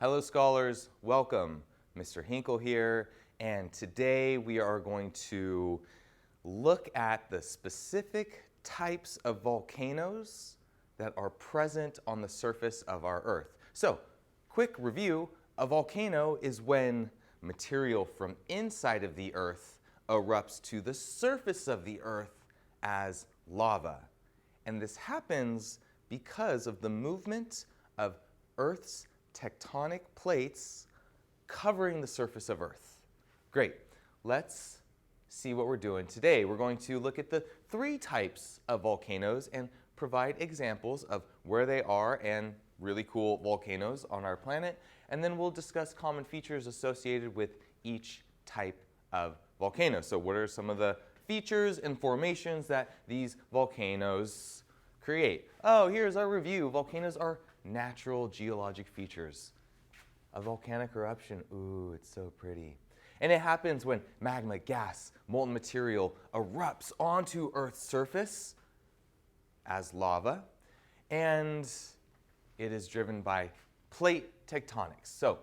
Hello scholars, welcome. Mr. Hinkle here, and today we are going to look at the specific types of volcanoes that are present on the surface of our Earth. So, quick review, a volcano is when material from inside of the Earth erupts to the surface of the Earth as lava. And this happens because of the movement of Earth's tectonic plates covering the surface of Earth. Great. Let's see what we're doing today. We're going to look at the three types of volcanoes and provide examples of where they are and really cool volcanoes on our planet. And then we'll discuss common features associated with each type of volcano. So what are some of the features and formations that these volcanoes create? Oh, here's our review. Volcanoes are natural geologic features. A volcanic eruption, ooh, it's so pretty. And it happens when magma, gas, molten material erupts onto Earth's surface as lava, and it is driven by plate tectonics. So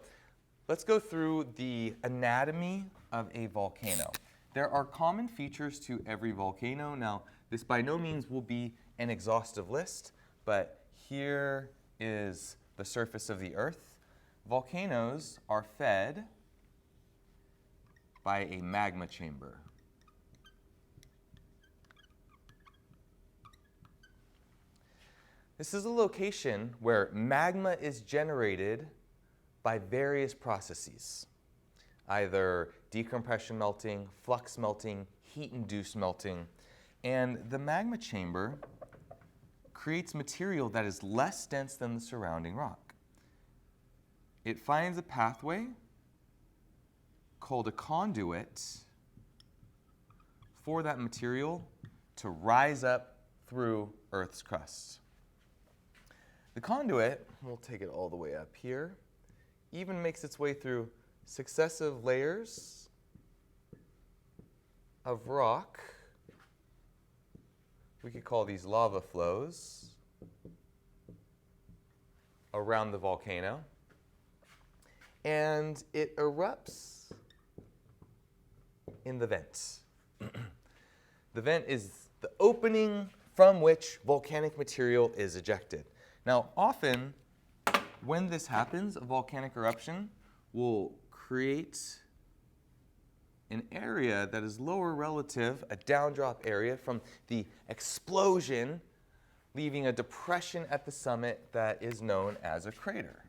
let's go through the anatomy of a volcano. There are common features to every volcano. Now, this by no means will be an exhaustive list, but here is the surface of the Earth. Volcanoes are fed by a magma chamber. This is a location where magma is generated by various processes, either decompression melting, flux melting, heat-induced melting, and the magma chamber creates material that is less dense than the surrounding rock. It finds a pathway called a conduit for that material to rise up through Earth's crust. The conduit, we'll take it all the way up here, even makes its way through successive layers of rock. We could call these lava flows around the volcano. And it erupts in the vent. The vent is the opening from which volcanic material is ejected. Now, often when this happens, a volcanic eruption will create an area that is lower relative, a downdrop area from the explosion, leaving a depression at the summit that is known as a crater.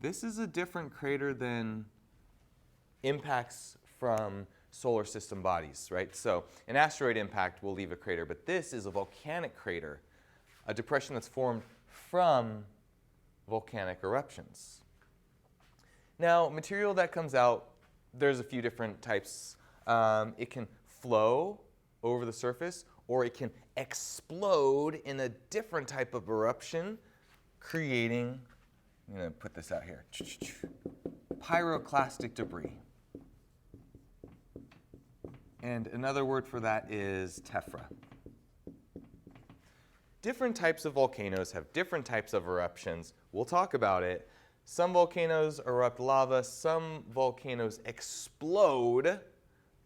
This is a different crater than impacts from solar system bodies, right? So an asteroid impact will leave a crater, but this is a volcanic crater, a depression that's formed from volcanic eruptions. Now, material that comes out, there's a few different types. It can flow over the surface, or it can explode in a different type of eruption, creating, I'm going to put this out here, pyroclastic debris. And another word for that is tephra. Different types of volcanoes have different types of eruptions. We'll talk about it. Some volcanoes erupt lava, some volcanoes explode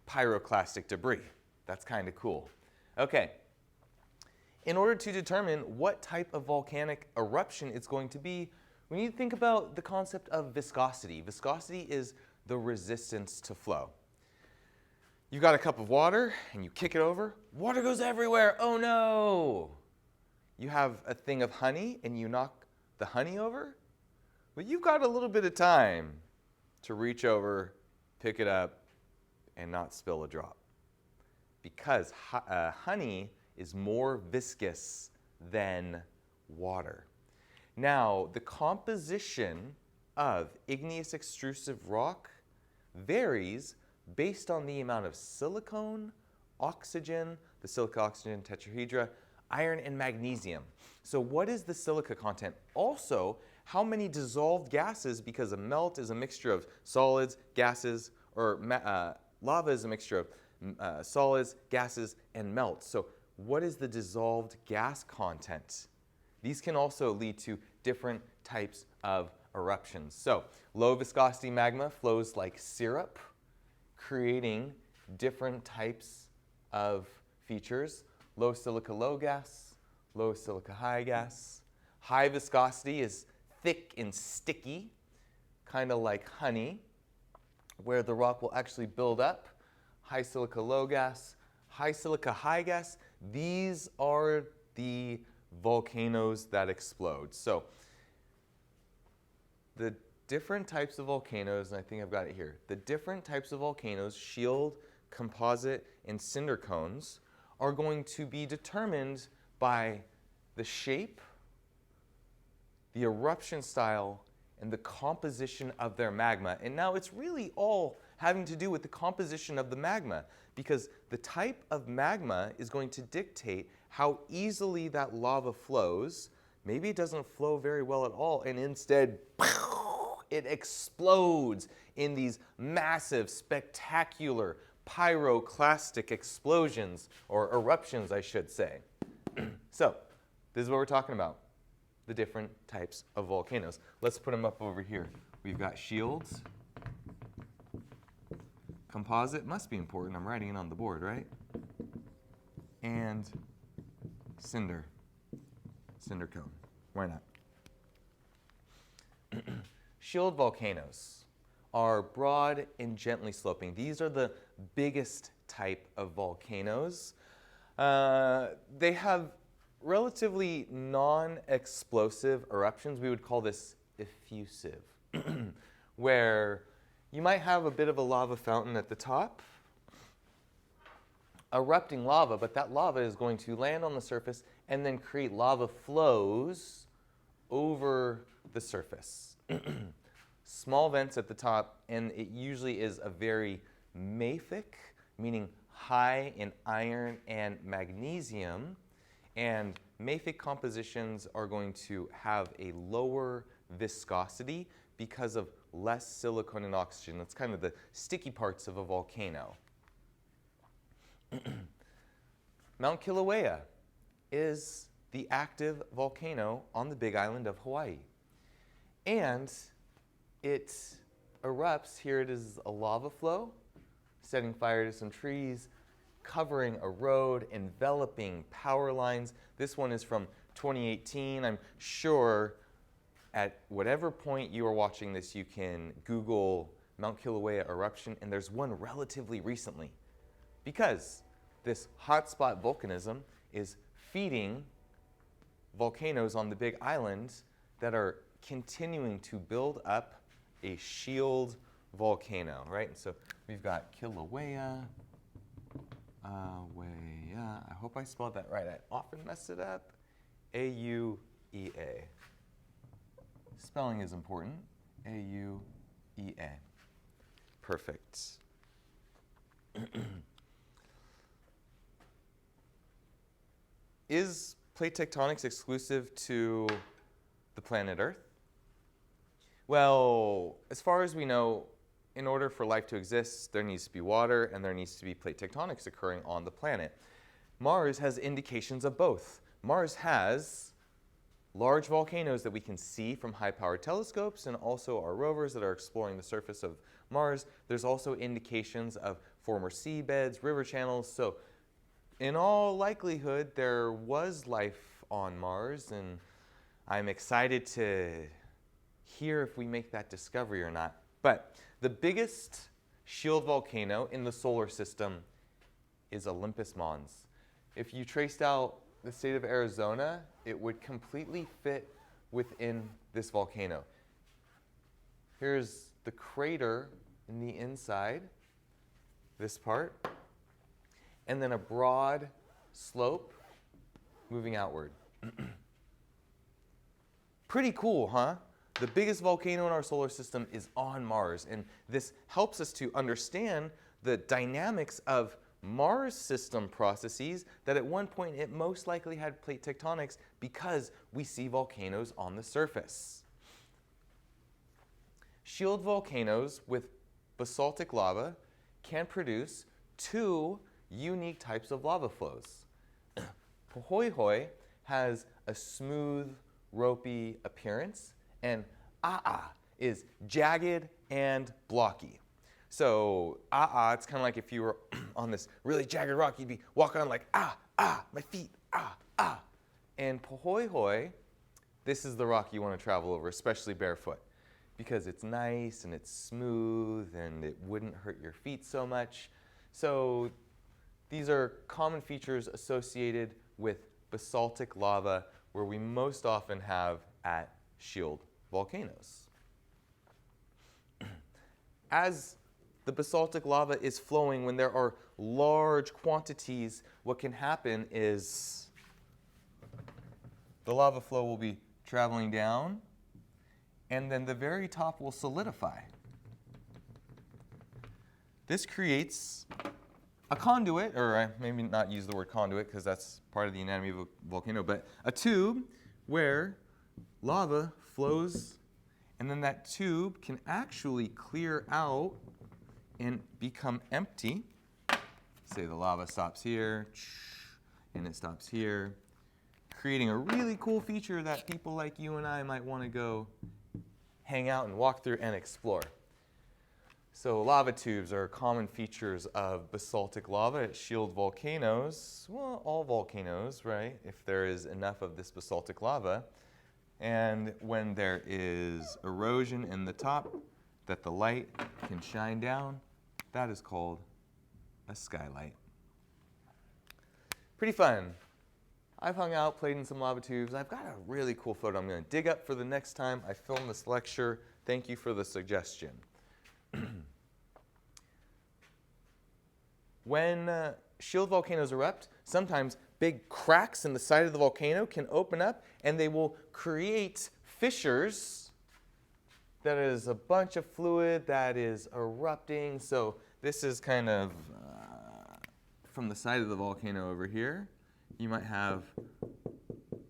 pyroclastic debris. That's kind of cool. Okay. In order to determine what type of volcanic eruption it's going to be, we need to think about the concept of viscosity. Viscosity is the resistance to flow. You've got a cup of water and you kick it over, water goes everywhere, oh no! You have a thing of honey and you knock the honey over, but you've got a little bit of time to reach over, pick it up, and not spill a drop. Because honey is more viscous than water. Now, the composition of igneous extrusive rock varies based on the amount of silicone, oxygen, the silica-oxygen tetrahedra, iron, and magnesium. So what is the silica content? Also, how many dissolved gases, because a melt is a mixture of solids, gases, or lava is a mixture of solids, gases, and melts. So what is the dissolved gas content? These can also lead to different types of eruptions. So low viscosity magma flows like syrup, creating different types of features. Low silica low gas, low silica high gas. High viscosity is thick and sticky, kind of like honey, where the rock will actually build up. High silica low gas, high silica high gas. These are the volcanoes that explode. So the different types of volcanoes, and I think I've got it here, the different types of volcanoes, shield, composite, and cinder cones, are going to be determined by the shape, the eruption style, and the composition of their magma. And now it's really all having to do with the composition of the magma, because the type of magma is going to dictate how easily that lava flows. Maybe it doesn't flow very well at all, and instead it explodes in these massive, spectacular, pyroclastic explosions, or eruptions, I should say. So, this is what we're talking about, the different types of volcanoes. Let's put them up over here. We've got shields. Composite must be important. I'm writing it on the board, right? And cinder cone. Why not? Shield volcanoes are broad and gently sloping. These are the biggest type of volcanoes. They have relatively non-explosive eruptions. We would call this effusive, where you might have a bit of a lava fountain at the top, erupting lava, but that lava is going to land on the surface and then create lava flows over the surface. Small vents at the top, and it usually is a very mafic, meaning high in iron and magnesium. And mafic compositions are going to have a lower viscosity because of less silicon and oxygen. That's kind of the sticky parts of a volcano. Mount Kilauea is the active volcano on the Big Island of Hawaii. And it erupts. Here it is a lava flow, setting fire to some trees, covering a road, enveloping power lines. This one is from 2018. I'm sure at whatever point you are watching this, you can Google Mount Kilauea eruption, and there's one relatively recently, because this hotspot volcanism is feeding volcanoes on the Big Island that are continuing to build up a shield volcano, right? And so we've got Kilauea, I hope I spelled that right. I often mess it up. A-U-E-A. Spelling is important. A-U-E-A. Perfect. Is plate tectonics exclusive to the planet Earth? Well, as far as we know, in order for life to exist, there needs to be water and there needs to be plate tectonics occurring on the planet. Mars has indications of both. Mars has large volcanoes that we can see from high-powered telescopes, and also our rovers that are exploring the surface of Mars. There's also indications of former seabeds, river channels. So in all likelihood, there was life on Mars, and I'm excited to hear if we make that discovery or not. But the biggest shield volcano in the solar system is Olympus Mons. If you traced out the state of Arizona, it would completely fit within this volcano. Here's the crater in the inside, this part, and then a broad slope moving outward. Pretty cool, huh? The biggest volcano in our solar system is on Mars, and this helps us to understand the dynamics of Mars system processes that at one point it most likely had plate tectonics because we see volcanoes on the surface. Shield volcanoes with basaltic lava can produce two unique types of lava flows. Pohoihoi has a smooth, ropey appearance, and is jagged and blocky. So, it's kind of like if you were on this really jagged rock, you'd be walking on like, my feet, And Pahoehoe, this is the rock you want to travel over, especially barefoot, because it's nice and it's smooth and it wouldn't hurt your feet so much. So these are common features associated with basaltic lava where we most often have at shield volcanoes. As the basaltic lava is flowing, when there are large quantities, what can happen is the lava flow will be traveling down, and then the very top will solidify. This creates a conduit, or maybe not use the word conduit because that's part of the anatomy of a volcano, but a tube where lava flows, and then that tube can actually clear out and become empty. Say the lava stops here, and it stops here, creating a really cool feature that people like you and I might want to go hang out and walk through and explore. So lava tubes are common features of basaltic lava at shield volcanoes. Well, all volcanoes, right? If there is enough of this basaltic lava. And when there is erosion in the top that the light can shine down, that is called a skylight. Pretty fun. I've hung out, played in some lava tubes. I've got a really cool photo I'm going to dig up for the next time I film this lecture. Thank you for the suggestion. When shield volcanoes erupt, sometimes big cracks in the side of the volcano can open up and they will create fissures. That is a bunch of fluid that is erupting. So this is kind of from the side of the volcano over here. You might have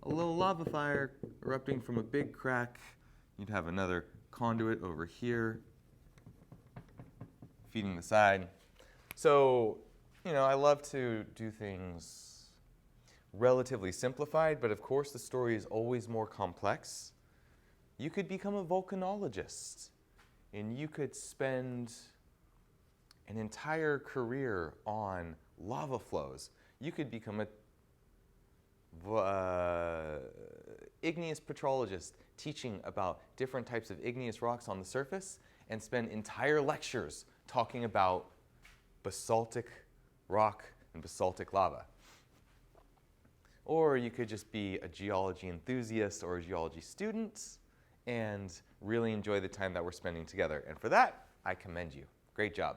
a little lava fire erupting from a big crack. You'd have another conduit over here feeding the side. So, I love to do things relatively simplified, but of course the story is always more complex. You could become a volcanologist, and you could spend an entire career on lava flows. You could become a igneous petrologist teaching about different types of igneous rocks on the surface and spend entire lectures talking about basaltic rock and basaltic lava. Or you could just be a geology enthusiast or a geology student and really enjoy the time that we're spending together. And for that, I commend you. Great job.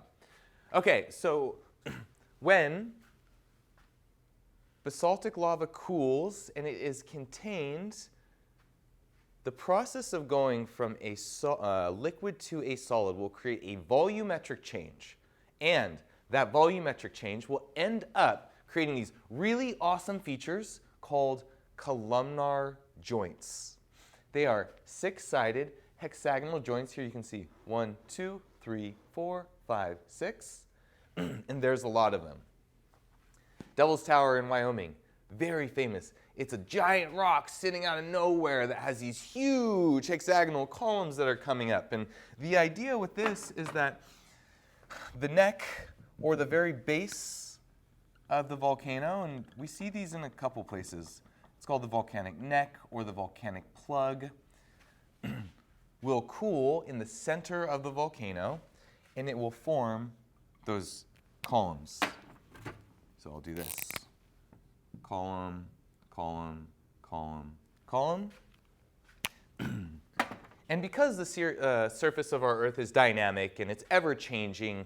Okay, so when basaltic lava cools and it is contained, the process of going from a liquid to a solid will create a volumetric change. And that volumetric change will end up creating these really awesome features called columnar joints. They are six-sided hexagonal joints. Here you can see 1, 2, 3, 4, 5, 6. And there's a lot of them. Devil's Tower in Wyoming, very famous. It's a giant rock sitting out of nowhere that has these huge hexagonal columns that are coming up. And the idea with this is that the neck or the very base of the volcano, and we see these in a couple places. It's called the volcanic neck or the volcanic plug, will cool in the center of the volcano, and it will form those columns. So I'll do this. Column, column, column, column. And because the surface of our Earth is dynamic and it's ever-changing,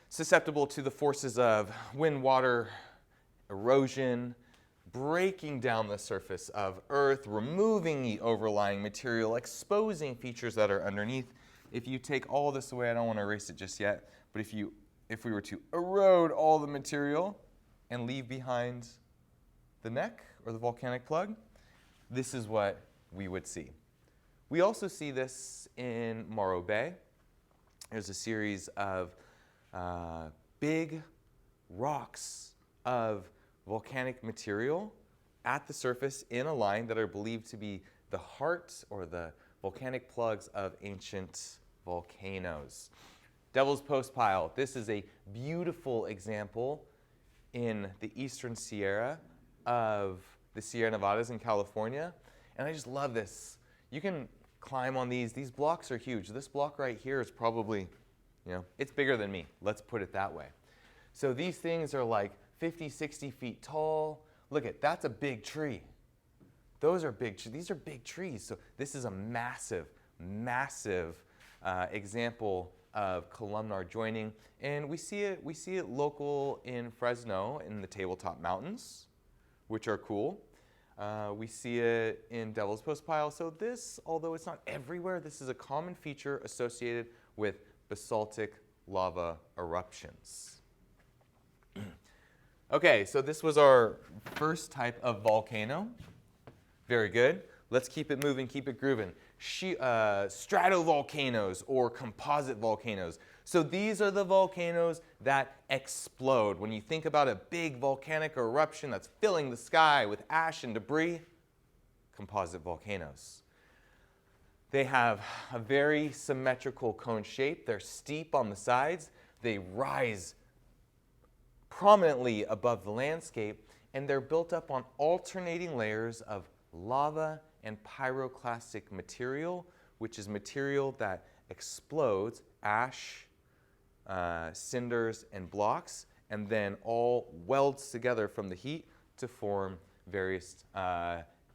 susceptible to the forces of wind, water, erosion, breaking down the surface of Earth, removing the overlying material, exposing features that are underneath. If you take all this away, I don't want to erase it just yet, but if we were to erode all the material and leave behind the neck or the volcanic plug, this is what we would see. We also see this in Morro Bay. There's a series of big rocks of volcanic material at the surface in a line that are believed to be the heart or the volcanic plugs of ancient volcanoes. Devil's Postpile. This is a beautiful example in the eastern Sierra of the Sierra Nevadas in California. And I just love this. You can climb on these. These blocks are huge. This block right here is probably, it's bigger than me. Let's put it that way. So these things are like 50, 60 feet tall. Look at, that's a big tree. Those are big, these are big trees. So this is a massive, massive example of columnar joining. And we see it local in Fresno in the Tabletop Mountains, which are cool. We see it in Devil's Postpile. So this, although it's not everywhere, this is a common feature associated with basaltic lava eruptions. Okay, so this was our first type of volcano. Very good. Let's keep it moving, keep it grooving. Stratovolcanoes or composite volcanoes. So these are the volcanoes that explode. When you think about a big volcanic eruption that's filling the sky with ash and debris, composite volcanoes. They have a very symmetrical cone shape. They're steep on the sides. They rise prominently above the landscape, and they're built up on alternating layers of lava and pyroclastic material, which is material that explodes, ash, cinders, and blocks, and then all welds together from the heat to form various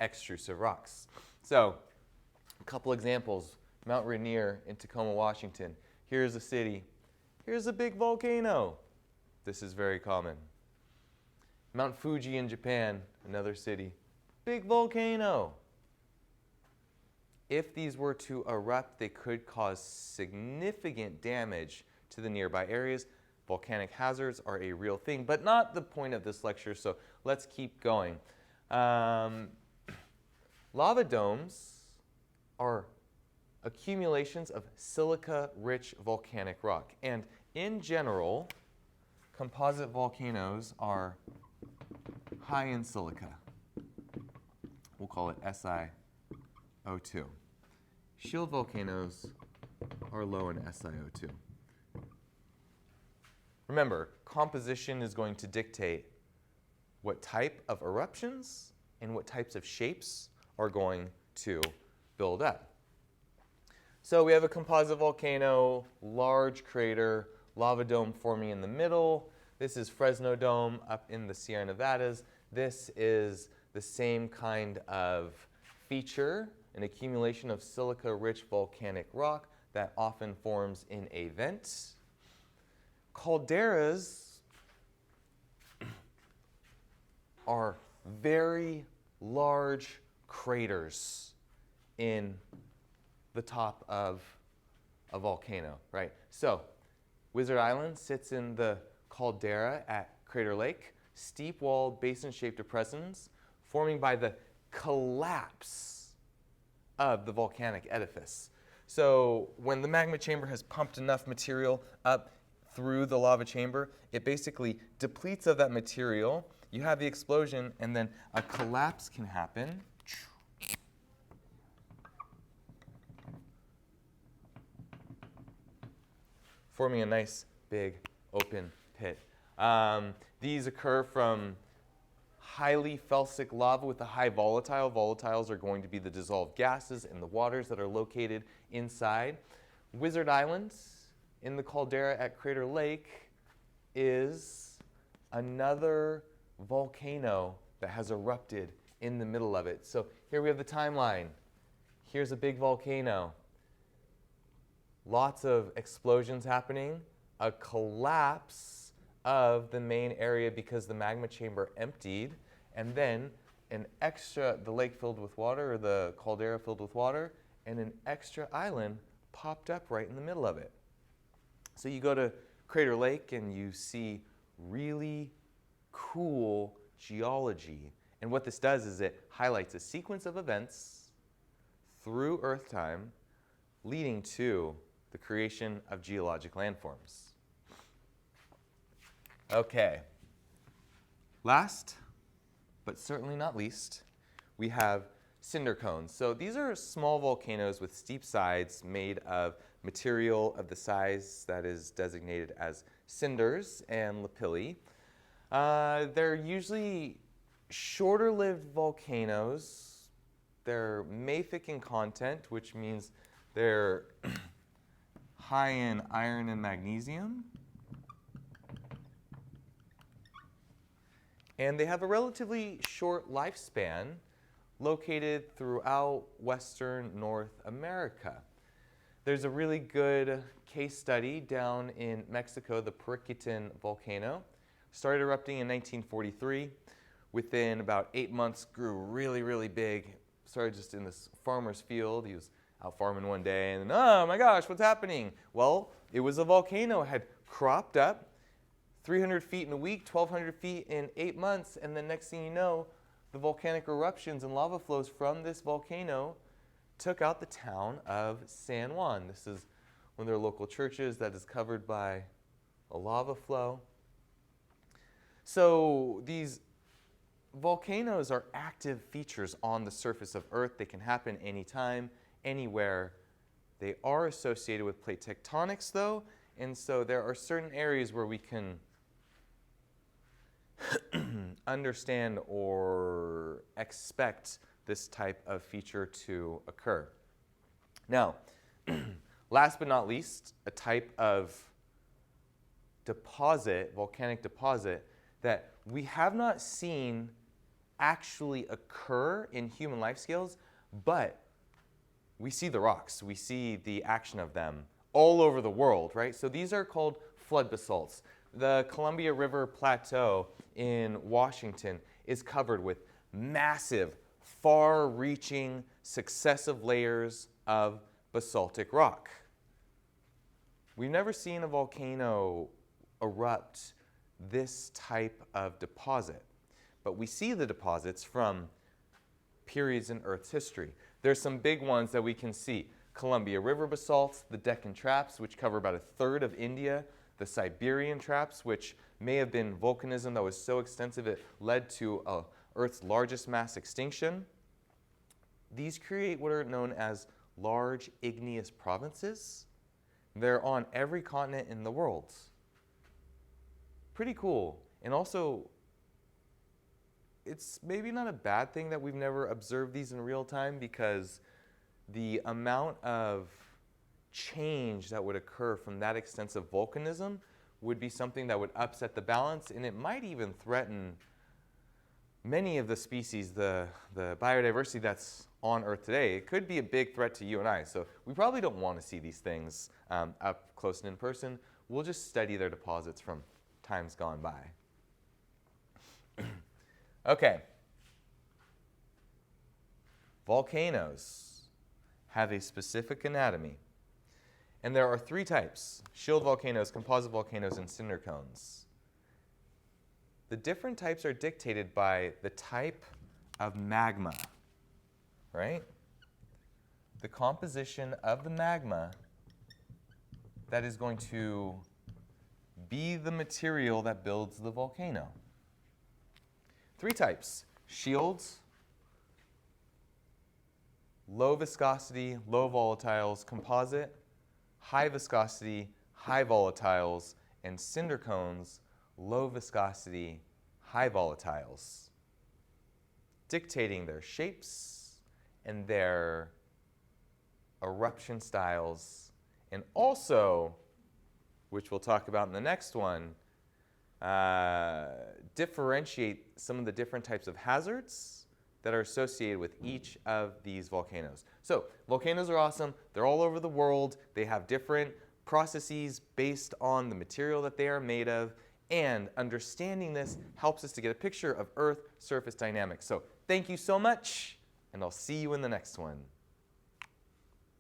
extrusive rocks. So, a couple examples. Mount Rainier in Tacoma, Washington. Here's a city. Here's a big volcano. This is very common. Mount Fuji in Japan, another city. Big volcano. If these were to erupt, they could cause significant damage to the nearby areas. Volcanic hazards are a real thing, but not the point of this lecture, so let's keep going. Lava domes are accumulations of silica-rich volcanic rock, and in general, composite volcanoes are high in silica. We'll call it SiO2. Shield volcanoes are low in SiO2. Remember, composition is going to dictate what type of eruptions and what types of shapes are going to build up. So we have a composite volcano, large crater, lava dome forming in the middle. This is Fresno Dome up in the Sierra Nevadas. This is the same kind of feature, an accumulation of silica-rich volcanic rock that often forms in a vent. Calderas are very large craters in the top of a volcano, right? So, Wizard Island sits in the caldera at Crater Lake, steep-walled, basin-shaped depressions forming by the collapse of the volcanic edifice. So when the magma chamber has pumped enough material up through the lava chamber, it basically depletes of that material. You have the explosion, and then a collapse can happen. Forming a nice big open pit. These occur from highly felsic lava with a high volatile. Volatiles are going to be the dissolved gases in the waters that are located inside. Wizard Island in the caldera at Crater Lake is another volcano that has erupted in the middle of it. So here we have the timeline. Here's a big volcano. Lots of explosions happening, a collapse of the main area because the magma chamber emptied, and then the lake filled with water, or the caldera filled with water, and an extra island popped up right in the middle of it. So you go to Crater Lake and you see really cool geology. And what this does is it highlights a sequence of events through Earth time leading to the creation of geologic landforms. Okay. Last, but certainly not least, we have cinder cones. So these are small volcanoes with steep sides made of material of the size that is designated as cinders and lapilli. They're usually shorter-lived volcanoes. They're mafic in content, which means they're high in iron and magnesium. And they have a relatively short lifespan, located throughout Western North America. There's a really good case study down in Mexico, the Periquitan volcano. Started erupting in 1943. Within about 8 months, grew really, really big. Started just in this farmer's field. He was out farming one day, and then, oh my gosh, what's happening? Well, it was a volcano. It had cropped up 300 feet in a week, 1,200 feet in 8 months, and then next thing you know, the volcanic eruptions and lava flows from this volcano took out the town of San Juan. This is one of their local churches that is covered by a lava flow. So these volcanoes are active features on the surface of Earth. They can happen anytime, anywhere. They are associated with plate tectonics, though, and so there are certain areas where we can understand or expect this type of feature to occur. Now, last but not least, a type of deposit, volcanic deposit, that we have not seen actually occur in human life scales, but we see the rocks, we see the action of them all over the world, right? So these are called flood basalts. The Columbia River Plateau in Washington is covered with massive, far-reaching, successive layers of basaltic rock. We've never seen a volcano erupt this type of deposit, but we see the deposits from periods in Earth's history. There's some big ones that we can see. Columbia River basalts, the Deccan traps, which cover about a third of India, the Siberian traps, which may have been volcanism that was so extensive it led to Earth's largest mass extinction. These create what are known as large igneous provinces. They're on every continent in the world. Pretty cool. And also, it's maybe not a bad thing that we've never observed these in real time, because the amount of change that would occur from that extensive volcanism would be something that would upset the balance, and it might even threaten many of the species, the biodiversity that's on Earth today. It could be a big threat to you and I, so we probably don't want to see these things up close and in person. We'll just study their deposits from times gone by. Okay. Volcanoes have a specific anatomy. And there are 3 types: shield volcanoes, composite volcanoes, and cinder cones. The different types are dictated by the type of magma, right? The composition of the magma that is going to be the material that builds the volcano. 3 types: shields, low viscosity, low volatiles; composite, high viscosity, high volatiles; and cinder cones, low viscosity, high volatiles, dictating their shapes and their eruption styles, and also, which we'll talk about in the next one, differentiate some of the different types of hazards that are associated with each of these volcanoes. So volcanoes are awesome. They're all over the world. They have different processes based on the material that they are made of, and understanding this helps us to get a picture of Earth surface dynamics. So thank you so much, and I'll see you in the next one.